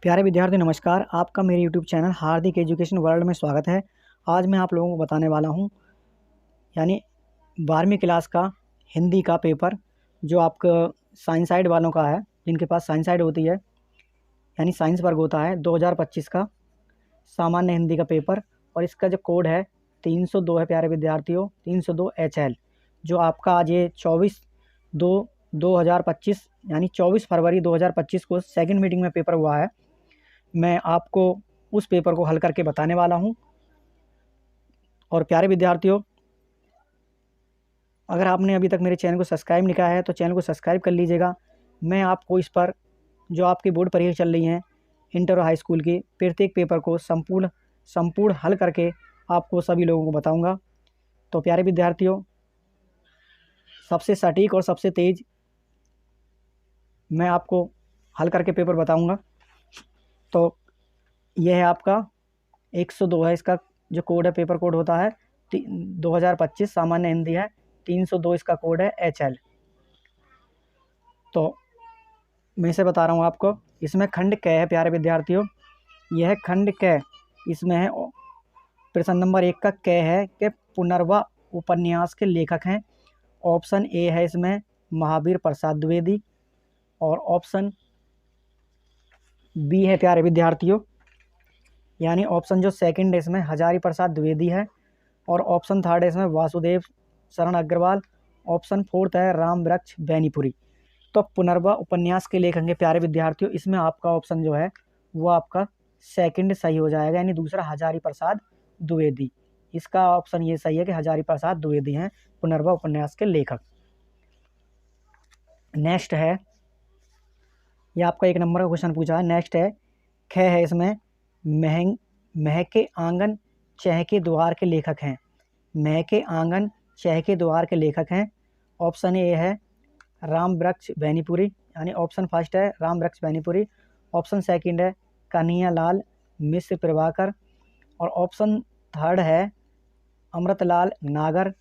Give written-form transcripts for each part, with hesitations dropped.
प्यारे विद्यार्थी नमस्कार। आपका मेरे यूट्यूब चैनल हार्दिक एजुकेशन वर्ल्ड में स्वागत है। आज मैं आप लोगों को बताने वाला हूं यानी 12वीं क्लास का हिंदी का पेपर जो आपका साइंस साइड वालों का है, जिनके पास साइंस साइड होती है यानी साइंस वर्ग होता है, 2025 का सामान्य हिंदी का पेपर। और इसका जो कोड है 302 है प्यारे विद्यार्थियों, 302 HL, जो आपका आज ये 24/2/2025 यानी 24 फरवरी 2025 को सेकंड मीटिंग में पेपर हुआ है। मैं आपको उस पेपर को हल करके बताने वाला हूं। और प्यारे विद्यार्थियों, अगर आपने अभी तक मेरे चैनल को सब्सक्राइब नहीं किया है तो चैनल को सब्सक्राइब कर लीजिएगा। मैं आपको इस पर जो आपकी बोर्ड परीक्षा चल रही हैं इंटर और हाई स्कूल की, प्रत्येक पेपर को संपूर्ण हल करके आपको सभी लोगों को बताऊंगा। तो प्यारे विद्यार्थियों, सबसे सटीक और सबसे तेज़ मैं आपको हल करके पेपर बताऊंगा। तो यह है आपका 102 है, इसका जो कोड है, पेपर कोड होता है 2025 सामान्य हिंदी है, 302 इसका कोड है HL। तो मैं इसे बता रहा हूँ आपको। इसमें खंड क है प्यारे विद्यार्थियों, यह खंड क इसमें है। प्रश्न नंबर 1 का क है कि पुनर्वा उपन्यास के लेखक हैं। ऑप्शन ए है इसमें महावीर प्रसाद द्विवेदी, और ऑप्शन बी है प्यारे विद्यार्थियों, यानी ऑप्शन जो सेकंड है इसमें हजारी प्रसाद द्विवेदी है, और ऑप्शन थर्ड है इसमें वासुदेव शरण अग्रवाल, ऑप्शन फोर्थ है राम वृक्ष बैनीपुरी। तो पुनर्वा उपन्यास के लेखक के प्यारे विद्यार्थियों, इसमें आपका ऑप्शन जो है वो आपका सेकंड सही हो जाएगा, यानी दूसरा हजारी प्रसाद द्विवेदी। इसका ऑप्शन ये सही है कि हजारी प्रसाद द्विवेदी हैं पुनर्वा उपन्यास के लेखक। नेक्स्ट है, ये आपका 1 नंबर का क्वेश्चन पूछा है। नेक्स्ट है ख है इसमें महके आंगन चहके द्वार के लेखक हैं। महके आंगन चहके द्वार के लेखक हैं। ऑप्शन ए है राम वृक्ष बैनीपुरी, यानी ऑप्शन फर्स्ट है राम वृक्ष बैनीपुरी, ऑप्शन सेकंड है कन्हैयालाल मिश्र प्रभाकर, और ऑप्शन थर्ड है अमृतलाल नागर,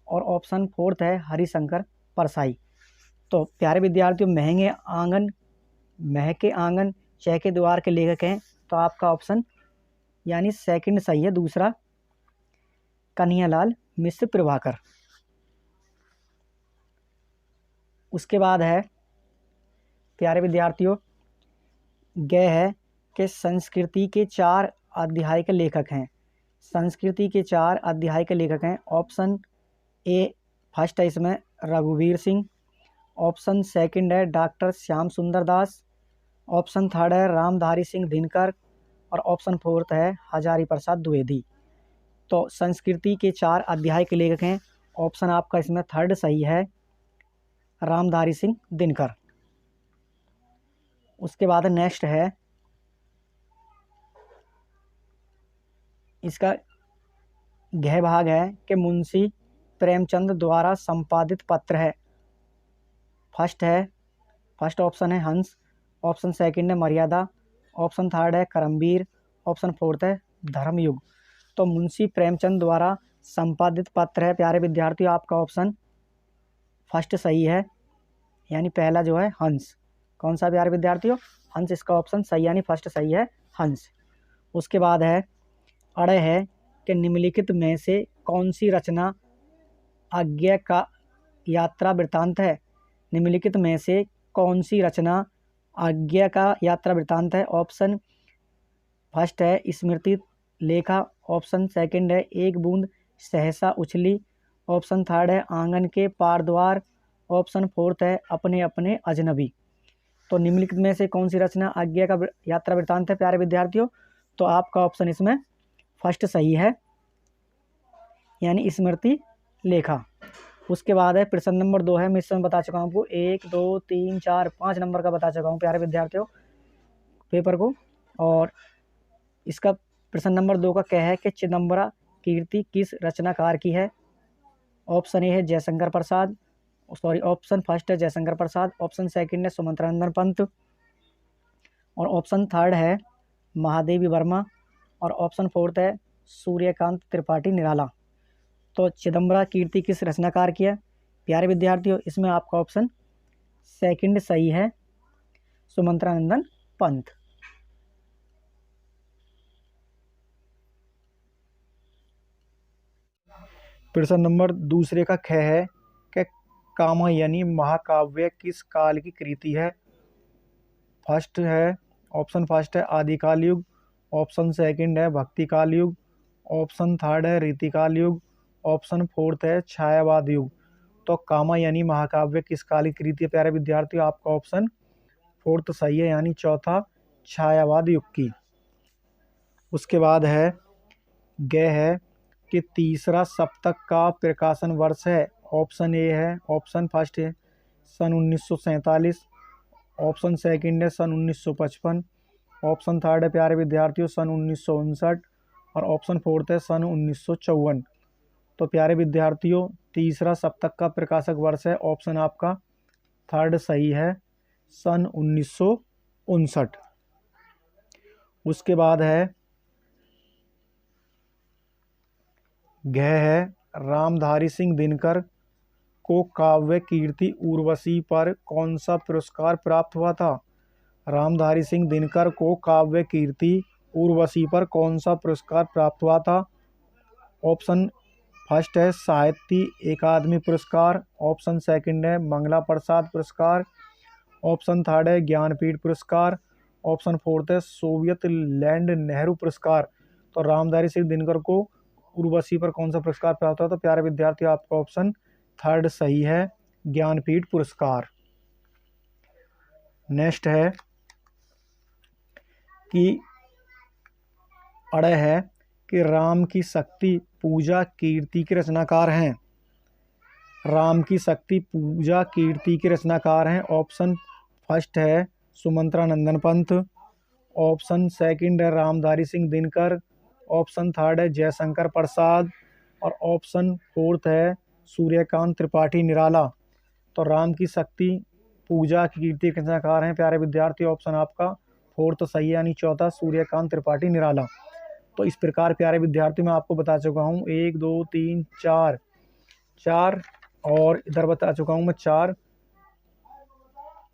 और ऑप्शन फोर्थ है हरिशंकर परसाई। तो प्यारे विद्यार्थियों, महके आंगन चहके द्वार के लेखक हैं, तो आपका ऑप्शन यानी सेकंड सही है, दूसरा कन्हैयालाल मिश्र प्रभाकर। उसके बाद है प्यारे विद्यार्थियों, ग है कि संस्कृति के 4 अध्याय के लेखक हैं। संस्कृति के 4 अध्याय के लेखक हैं। ऑप्शन ए फर्स्ट है इसमें रघुवीर सिंह, ऑप्शन सेकंड है डॉक्टर श्याम सुंदर दास, ऑप्शन थर्ड है रामधारी सिंह दिनकर, और ऑप्शन फोर्थ है हजारी प्रसाद द्विवेदी। तो संस्कृति के 4 अध्याय के लेखक हैं। ऑप्शन आपका इसमें थर्ड सही है, रामधारी सिंह दिनकर। उसके बाद नेक्स्ट है, इसका घ भाग है कि मुंशी प्रेमचंद द्वारा संपादित पत्र है। फर्स्ट ऑप्शन है हंस, ऑप्शन सेकंड है मर्यादा, ऑप्शन थर्ड है करमवीर, ऑप्शन फोर्थ है धर्मयुग। तो मुंशी प्रेमचंद द्वारा संपादित पत्र है प्यारे विद्यार्थियों, आपका ऑप्शन फर्स्ट सही है, यानी पहला जो है हंस। कौन सा प्यारे विद्यार्थियों? हंस, इसका ऑप्शन सही यानी फर्स्ट सही है हंस। उसके बाद है अड़ है कि निम्नलिखित में से कौन सी रचना आज्ञा का यात्रा वृत्तांत है। निम्नलिखित में से कौन सी रचना आज्ञा का यात्रा वृत्तांत है। ऑप्शन फर्स्ट है स्मृति लेखा, ऑप्शन सेकंड है एक बूंद सहसा उछली, ऑप्शन थर्ड है आंगन के पार द्वार, ऑप्शन फोर्थ है अपने अपने अजनबी। तो निम्नलिखित में से कौन सी रचना आज्ञा का यात्रा वृत्तांत है प्यारे विद्यार्थियों? तो आपका ऑप्शन इसमें फर्स्ट सही है, यानी स्मृति लेखा। उसके बाद है प्रश्न नंबर 2 है, मैं इस समय बता चुका हूँ आपको 1 2 3 4 5 नंबर का बता चुका हूँ प्यारे विद्यार्थियों पेपर को। और इसका प्रश्न नंबर 2 का क्या है कि चिदम्बरा कीर्ति किस रचनाकार की है। ऑप्शन ए है जयशंकर प्रसाद, ऑप्शन फर्स्ट है जयशंकर प्रसाद, ऑप्शन सेकंड है सुमंत्रानंदन पंत, और ऑप्शन थर्ड है महादेवी वर्मा, और ऑप्शन फोर्थ है सूर्यकांत त्रिपाठी निराला। तो चिदम्बरा कीर्ति किस रचनाकार की है प्यारे विद्यार्थियों? इसमें आपका ऑप्शन सेकंड सही है, सुमंत्रानंदन पंत। प्रश्न नंबर दूसरे का ख है कि कामायनी महाकाव्य किस काल की कृति है। फर्स्ट है, ऑप्शन फर्स्ट है आदिकाल युग, ऑप्शन सेकंड है भक्ति काल युग, ऑप्शन थर्ड है रीतिकाल युग, ऑप्शन फोर्थ है छायावाद युग। तो कामायनी महाकाव्य किस काल की कृति है प्यारे विद्यार्थियों, आपका ऑप्शन फोर्थ सही है, यानी चौथा छायावाद युग की। उसके बाद है ग है कि तीसरा सप्तक का प्रकाशन वर्ष है। ऑप्शन ए है, ऑप्शन फर्स्ट है सन 1947, ऑप्शन सेकंड है सन 1955, ऑप्शन थर्ड है प्यारे विद्यार्थियों सन 1959 और ऑप्शन फोर्थ है सन 1954। तो प्यारे विद्यार्थियों तीसरा सप्तक का प्रकाशक वर्ष है, ऑप्शन आपका थर्ड सही है, सन 1959। उसके बाद है घ है रामधारी सिंह दिनकर को काव्य कीर्ति उर्वशी पर कौन सा पुरस्कार प्राप्त हुआ था। रामधारी सिंह दिनकर को काव्य कीर्ति उर्वशी पर कौन सा पुरस्कार प्राप्त हुआ था। ऑप्शन फर्स्ट है साहित्य अकादमी पुरस्कार, ऑप्शन सेकंड है मंगला प्रसाद पुरस्कार, ऑप्शन थर्ड है ज्ञानपीठ पुरस्कार, ऑप्शन फोर्थ है सोवियत लैंड नेहरू पुरस्कार। तो रामधारी सिंह दिनकर को उर्वशी पर कौन सा पुरस्कार प्राप्त हुआ। तो प्यारे विद्यार्थी आपका ऑप्शन थर्ड सही है, ज्ञानपीठ पुरस्कार। नेक्स्ट है कि अड़े है कि राम की शक्ति पूजा कीर्ति के रचनाकार हैं। राम की शक्ति पूजा कीर्ति के रचनाकार हैं। ऑप्शन फर्स्ट है सुमंत्रा नंदन पंत, ऑप्शन सेकंड है रामधारी सिंह दिनकर, ऑप्शन थर्ड है जयशंकर प्रसाद और ऑप्शन फोर्थ है सूर्यकांत त्रिपाठी निराला। तो राम की शक्ति पूजा की कीर्ति के रचनाकार हैं प्यारे विद्यार्थी, ऑप्शन आपका फोर्थ सही है, यानी चौथा सूर्यकांत त्रिपाठी निराला। तो इस प्रकार प्यारे विद्यार्थी मैं आपको बता चुका हूँ 1 2 3 4 और इधर बता चुका हूँ मैं 4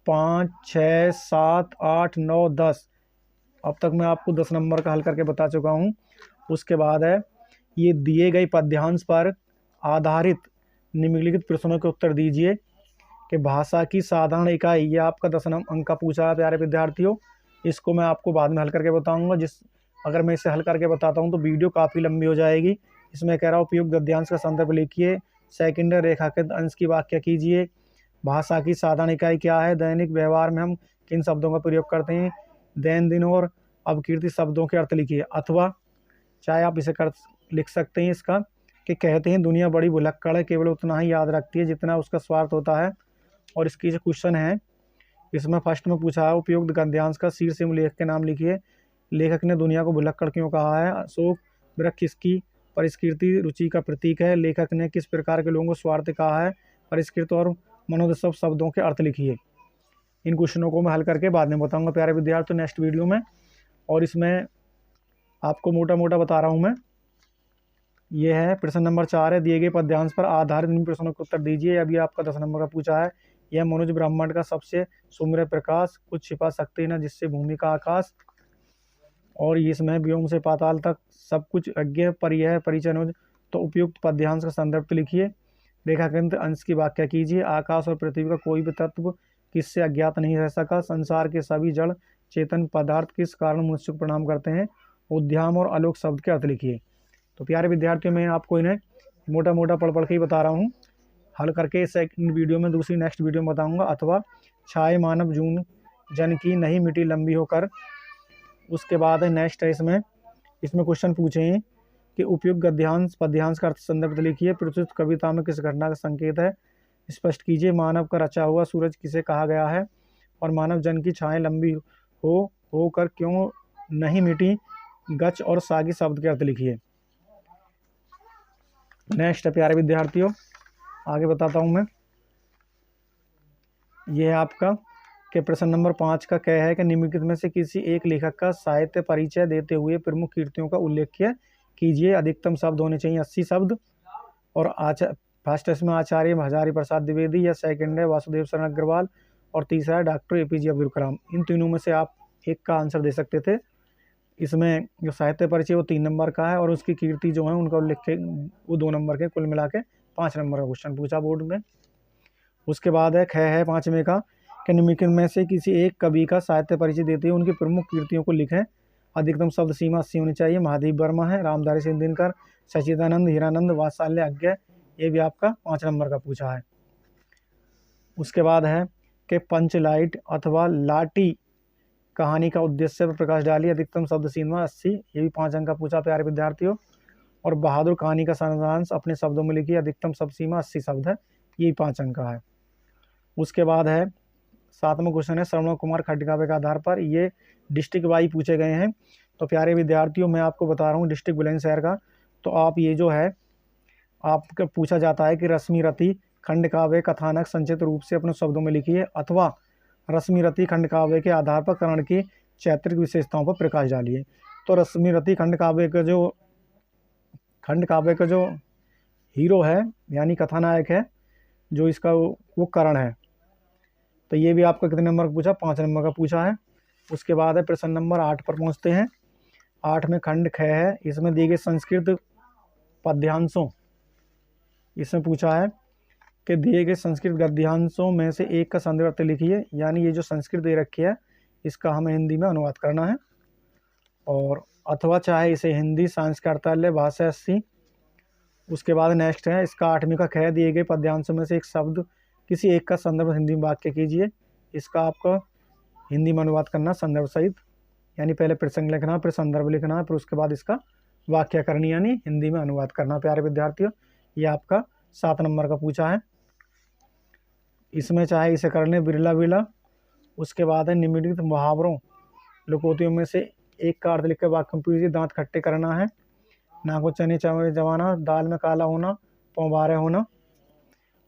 5 6 7 8 9 10। अब तक मैं आपको 10 नंबर का हल करके बता चुका हूँ। उसके बाद है ये दिए गए पद्यांश पर आधारित निम्नलिखित प्रश्नों के उत्तर दीजिए कि भाषा की साधारण इकाई, ये आपका 10 अंक का पूछा है प्यारे विद्यार्थियों। इसको मैं आपको बाद में हल करके बताऊंगा। अगर मैं इसे हल करके बताता हूं तो वीडियो काफ़ी लंबी हो जाएगी। इसमें कह रहा हूँ उपयुक्त गद्यांश का संदर्भ लिखिए, सेकंड रेखांकित अंश की व्याख्या कीजिए, भाषा की साधारण इकाई क्या है, दैनिक व्यवहार में हम किन शब्दों का प्रयोग करते हैं, दैनंदिन और अपकीर्ति शब्दों के अर्थ लिखिए। अथवा चाहे आप इसे लिख सकते हैं इसका कि कहते हैं दुनिया बड़ी भुलक्कड़ है, केवल उतना ही याद रखती है जितना उसका स्वार्थ होता है। और इसकी जो क्वेश्चन है इसमें फर्स्ट में पूछा है उपयुक्त गद्यांश का शीर्ष में लेखक के नाम लिखिए। लेखक ने दुनिया को भुलक्कड़ क्यों कहा है। अशोक वृक्ष किसकी परिष्कृति रुचि का प्रतीक है। लेखक ने किस प्रकार के लोगों को स्वार्थ कहा है। परिष्कृत और मनोदशक शब्दों के अर्थ लिखिए। इन क्वेश्चनों को मैं हल करके बाद में बताऊंगा प्यारे विद्यार्थी नेक्स्ट वीडियो में। और इसमें आपको मोटा मोटा बता रहा हूं मैं। ये है प्रश्न नंबर 4 है, दिए गए पद्यांश पर आधारित इन प्रश्नों के उत्तर दीजिए। अभी आपका 10 नंबर का पूछा है। यह मनोज ब्राह्मण का सबसे सुम्र प्रकाश, कुछ छिपा सकते न जिससे भूमि का आकाश, और इसमें व्योम से पाताल तक सब कुछ अज्ञे पर यह परिचय। तो उपयुक्त पद्यांश का संदर्भ लिखिए, रेखांकित अंश की व्याख्या कीजिए। आकाश और पृथ्वी का कोई भी तत्व किससे अज्ञात नहीं रह सका। संसार के सभी जड़ चेतन पदार्थ किस कारण मनुष्य को प्रणाम करते हैं। उद्याम और आलोक शब्द के अर्थ लिखिए। तो प्यारे विद्यार्थियों मैं आपको इन्हें मोटा मोटा पढ़ के ही बता रहा हूँ। हल करके सेकंड वीडियो में दूसरी नेक्स्ट वीडियो में बताऊँगा। अथवा छाए मानव जून जन की नहीं मिटी लंबी होकर। उसके बाद है नेक्स्ट है इसमें क्वेश्चन पूछे हैं कि उपयुक्त गद्यांश पद्यांश का अर्थ संदर्भ लिखिए। प्रस्तुत कविता में किस घटना का संकेत है, स्पष्ट कीजिए। मानव का रचा हुआ सूरज किसे कहा गया है, और मानव जन की छाएं लंबी होकर क्यों नहीं मिटी। गच और सागी शब्द के अर्थ लिखिए। नेक्स्ट है प्यारे विद्यार्थियों आगे बताता हूं मैं। यह है आपका कि प्रश्न नंबर 5 का क्या है कि निम्नलिखित में से किसी एक लेखक का साहित्य परिचय देते हुए प्रमुख कृतियों का उल्लेख कीजिए। अधिकतम शब्द होने चाहिए 80 शब्द। और फर्स्ट इसमें आचार्य हजारी प्रसाद द्विवेदी, या सेकंड है वासुदेव शरण अग्रवाल, और तीसरा है डॉक्टर APJ अब्दुल कलाम। इन तीनों में से आप एक का आंसर दे सकते थे। इसमें जो साहित्य परिचय वो 3 नंबर का है और उसकी कीर्ति जो है उनका लिख के वो 2 नंबर के, कुल मिला के 5 नंबर का क्वेश्चन पूछा बोर्ड में। उसके बाद है ख है 5वें का कि निम्नलिखित में से किसी एक कवि का साहित्य परिचय देते हुए उनकी प्रमुख कृतियों को लिखें। अधिकतम शब्द सीमा 80 होनी चाहिए। महादेव वर्मा है, रामधारी सिंह दिनकर, सच्चिदानंद, हीरानंद, वात्सल्य अज्ञा, ये भी आपका 5 नंबर का पूछा है। उसके बाद है कि पंचलाइट अथवा लाठी कहानी का उद्देश्य पर प्रकाश डालिए। अधिकतम शब्द सीमा 80, ये भी 5 अंक का पूछा प्यारे विद्यार्थियों। और बहादुर कहानी का सारांश अपने शब्दों में लिखिए। अधिकतम शब्द सीमा 80 शब्द है, ये 5 अंक का है। उसके बाद है 7वां क्वेश्चन है श्रवण कुमार खड्डकाव्य के आधार पर, ये डिस्ट्रिक्ट वाइज पूछे गए हैं। तो प्यारे विद्यार्थियों मैं आपको बता रहा हूँ डिस्ट्रिक्ट बुलंदशहर का। तो आप ये जो है आपका पूछा जाता है कि रश्मि रति खंड काव्य कथानक संक्षिप्त रूप से अपने शब्दों में लिखिए, अथवा रश्मि रति खंड काव्य के आधार पर कर्ण की चारित्रिक विशेषताओं पर प्रकाश डालिए। तो रश्मि रति खंड काव्य का जो हीरो है यानी कथानायक है जो इसका वो कर्ण है। तो ये भी आपका कितने नंबर का पूछा? 5 नंबर का पूछा है। उसके बाद है प्रश्न नंबर 8 पर पहुंचते हैं। 8 में खंड ख है, इसमें दिए गए संस्कृत पद्यांशों, इसमें पूछा है कि दिए गए संस्कृत गद्यांशों में से एक का संदर्भ अर्थ लिखिए। यानी ये जो संस्कृत दे रखी है इसका हमें हिंदी में अनुवाद करना है, और अथवा चाहे इसे हिंदी सांस्कृतालय भाषा 80। उसके बाद नेक्स्ट है इसका 8वीं का ख, दिए गए पद्यांशों में से एक शब्द किसी एक का संदर्भ हिंदी में वाक्य कीजिए। इसका आपको हिंदी में अनुवाद करना संदर्भ सहित, यानी पहले प्रसंग लिखना, फिर संदर्भ लिखना, फिर उसके बाद इसका वाक्यकरण यानी हिंदी में अनुवाद करना। प्यारे विद्यार्थियों ये आपका 7 नंबर का पूछा है। इसमें चाहे इसे कर लें बिरला बिरला। उसके बाद है निम्नलिखित मुहावरों लोकोक्तियों में से एक का अर्थ लिखकर वाक्य कीजिए। दांत खट्टे करना है, नाको चने चावल जमाना, दाल में काला होना, पौबारे होना।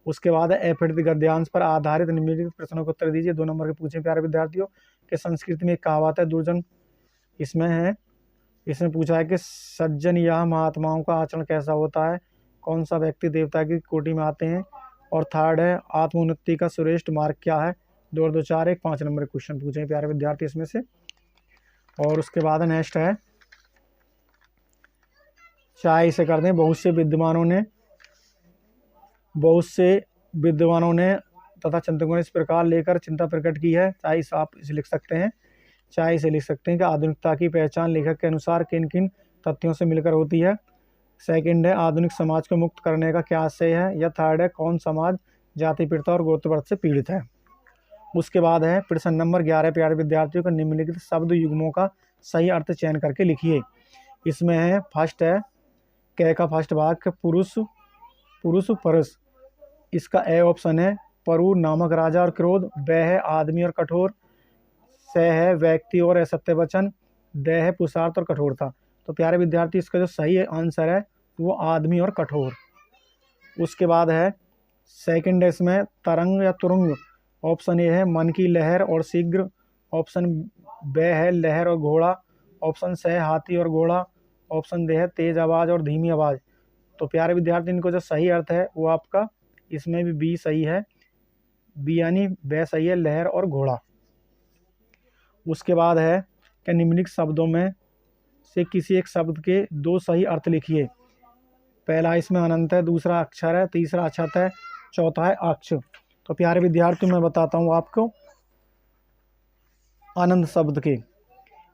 उसके बाद है अप्रतित गद्यांश पर आधारित निम्नलिखित प्रश्नों के उत्तर दीजिए। 2 नंबर के पूछे प्यारे विद्यार्थियों कि संस्कृत में एक कहावत है दुर्जन, इसमें पूछा है कि सज्जन या महात्माओं का आचरण कैसा होता है, कौन सा व्यक्ति देवता की कोटि में आते हैं। और थर्ड है आत्मोन्नति का श्रेष्ठ मार्ग क्या है। 2 और 2 4 एक 5 नंबर के क्वेश्चन पूछे प्यारे विद्यार्थी इसमें से। और उसके बाद नेक्स्ट है चाहे इसे कर दें बहुत से विद्वानों ने तथा चिंतकों ने इस प्रकार लेकर चिंता प्रकट की है। चाहे इसे आप इसे लिख सकते हैं, चाहे इसे लिख सकते हैं कि आधुनिकता की पहचान लेखक के अनुसार किन किन तथ्यों से मिलकर होती है। सेकंड है आधुनिक समाज को मुक्त करने का क्या आशय है। या थर्ड है कौन समाज जाति प्रथा और गोत्रवर्ग से पीड़ित है। उसके बाद है प्रश्न नंबर 11 प्यारे विद्यार्थियों को निम्नलिखित शब्द युग्मों का सही अर्थ चयन करके लिखिए। इसमें है फर्स्ट है क का फर्स्ट भाग पुरुष परस, इसका ए ऑप्शन है परु नामक राजा और क्रोध। ब है आदमी और कठोर। स है व्यक्ति और असत्य वचन। द है पुरुषार्थ और कठोरता। तो प्यारे विद्यार्थी इसका जो सही आंसर है वो आदमी और कठोर। उसके बाद है सेकंड है इसमें तरंग या तुरंग। ऑप्शन ए है मन की लहर और शीघ्र। ऑप्शन ब है लहर और घोड़ा। ऑप्शन स है हाथी और घोड़ा। ऑप्शन द है तेज आवाज़ और धीमी आवाज़। तो प्यारे विद्यार्थी इनको जो सही अर्थ है वो आपका इसमें भी बी सही है, बी यानी ब सही है लहर और घोड़ा। उसके बाद है कि निम्नलिखित शब्दों में से किसी एक शब्द के 2 सही अर्थ लिखिए। पहला इसमें अनंत है, दूसरा अक्षर है, तीसरा अक्षत है, चौथा है अक्ष। तो प्यारे विद्यार्थियों मैं बताता हूँ आपको अनंत शब्द के,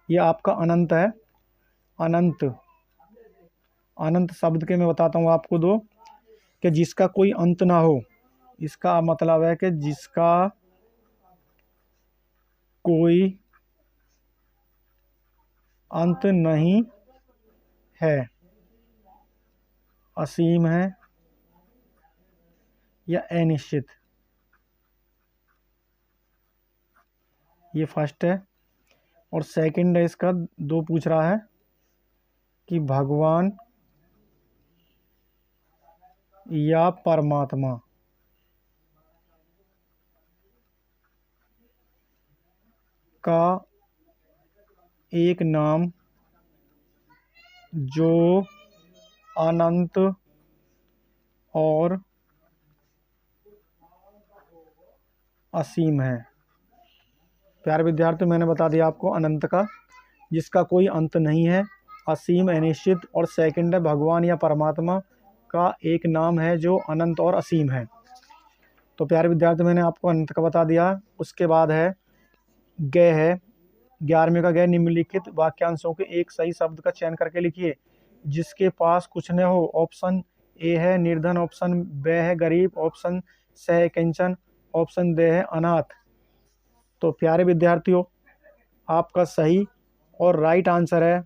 ये आपका अनंत है। अनंत शब्द के मैं बताता हूँ आपको 2 कि जिसका कोई अंत ना हो। इसका मतलब है कि जिसका कोई अंत नहीं है, असीम है या अनिश्चित, ये फर्स्ट है। और सेकंड है इसका 2 पूछ रहा है कि भगवान या परमात्मा का एक नाम जो अनंत और असीम है। प्यारे विद्यार्थी मैंने बता दिया आपको अनंत का जिसका कोई अंत नहीं है, असीम, अनिश्चित, और सेकंड है भगवान या परमात्मा का एक नाम है जो अनंत और असीम है। तो प्यारे विद्यार्थी, मैंने आपको अनंत का बता दिया। उसके बाद है गय है, 11वें का गय, निम्नलिखित वाक्यांशों के एक सही शब्द का चयन करके लिखिए जिसके पास कुछ न हो। ऑप्शन ए है निर्धन, ऑप्शन बी है गरीब, ऑप्शन सी है कंचन, ऑप्शन डी है अनाथ। तो प्यारे विद्यार्थियों, आपका सही और राइट आंसर है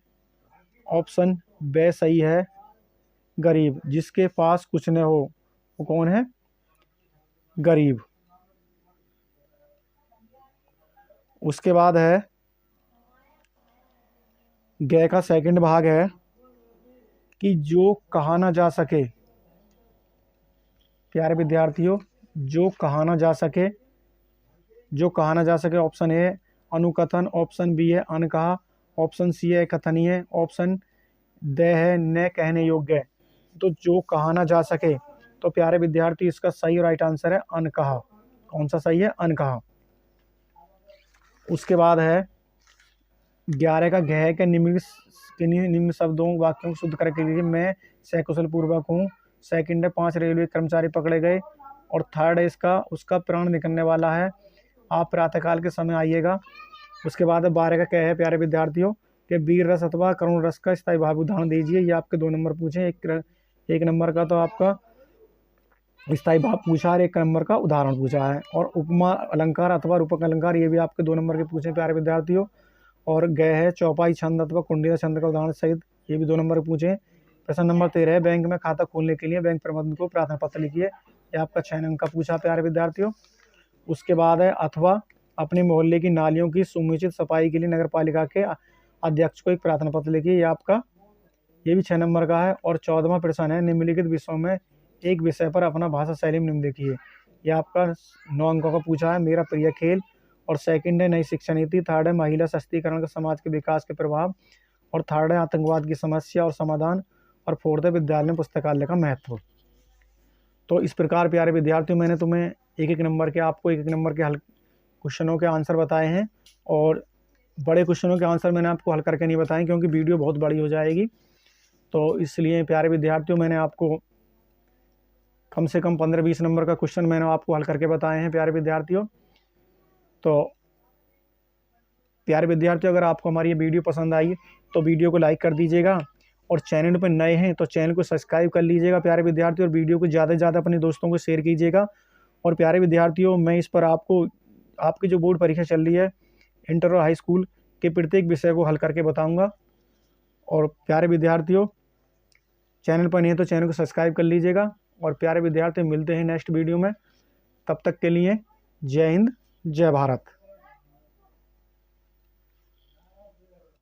ऑप्शन बी सही है, गरीब। जिसके पास कुछ न हो वो कौन है? गरीब। उसके बाद है गय का सेकंड भाग है कि जो कहा ना जा सके। प्यारे विद्यार्थियों, जो कहा ना जा सके, जो कहा ना जा सके, ऑप्शन ए अनुकथन, ऑप्शन बी है अनकहा, ऑप्शन सी है कथनीय, ऑप्शन ड है न कहने योग्य। तो जो कहा ना जा सके, तो प्यारे विद्यार्थी इसका सही राइट आंसर है अनकहा। कौन सा सही है? अनकहा। उसके बाद है 11 का गह के निम्न शब्दों वाक्यों को शुद्ध करके लीजिए। मैं सकुशल पूर्वक हूँ। सेकंड है 5 रेलवे कर्मचारी पकड़े गए, और थर्ड है इसका उसका प्राण निकलने वाला है, आप प्रातःकाल के समय आइएगा। उसके बाद 12 का क्या है प्यारे विद्यार्थियों कि वीर रस अथवा करुण रस का स्थायी भाव उदाहरण दीजिए। ये आपके 2 नंबर पूछे, एक नंबर का तो आपका स्थायी भाव पूछा है, 1 नंबर का उदाहरण पूछा है। और उपमा अलंकार अथवा रूपक अलंकार, ये भी आपके 2 नंबर के पूछे प्यारे विद्यार्थियों। और गए है चौपाई छंद अथवा कुंडली छंद का उदाहरण सहित, ये भी 2 नंबर पूछे। प्रश्न नंबर 13 है बैंक में खाता खोलने के लिए बैंक प्रबंधक को प्रार्थना पत्र लिखिए। ये आपका 6 अंक का पूछा प्यारे विद्यार्थियों। उसके बाद है अथवा अपने मोहल्ले की नालियों की समुचित सफाई के लिए नगर पालिका के अध्यक्ष को एक प्रार्थना पत्र लिखिए। ये भी 6 नंबर का है। और 14वां प्रश्न है निम्नलिखित विषयों में एक विषय पर अपना भाषा शैली में निम्न देखिए। ये आपका 9 अंकों का पूछा है, मेरा प्रिय खेल। और सेकंड है नई शिक्षा नीति, थर्ड है महिला सशक्तिकरण का समाज के विकास के प्रभाव, और थर्ड है आतंकवाद की समस्या और समाधान, और फोर्थ है विद्यालय में पुस्तकालय का महत्व। तो इस प्रकार प्यारे विद्यार्थियों, मैंने तुम्हें एक नंबर के हल क्वेश्चनों के आंसर बताए हैं। और बड़े क्वेश्चनों के आंसर मैंने आपको हल करके नहीं बताए क्योंकि वीडियो बहुत बड़ी हो जाएगी। तो इसलिए प्यारे विद्यार्थियों, मैंने आपको कम से कम 15-20 नंबर का क्वेश्चन मैंने आपको हल करके बताए हैं प्यारे विद्यार्थियों। तो प्यारे विद्यार्थियों, अगर आपको हमारी ये वीडियो पसंद आई तो वीडियो को लाइक कर दीजिएगा, और चैनल पर नए हैं तो चैनल को सब्सक्राइब कर लीजिएगा प्यारे विद्यार्थियों। और वीडियो को ज़्यादा से ज़्यादा अपने दोस्तों को शेयर कीजिएगा। और प्यारे विद्यार्थियों, मैं इस पर आपको आपकी जो बोर्ड परीक्षा चल रही है इंटर और हाई स्कूल के प्रत्येक विषय को हल करके बताऊँगा। और प्यारे विद्यार्थियों, चैनल पर नहीं है तो चैनल को सब्सक्राइब कर लीजिएगा। और प्यारे विद्यार्थी, मिलते हैं नेक्स्ट वीडियो में। तब तक के लिए जय हिंद, जय भारत।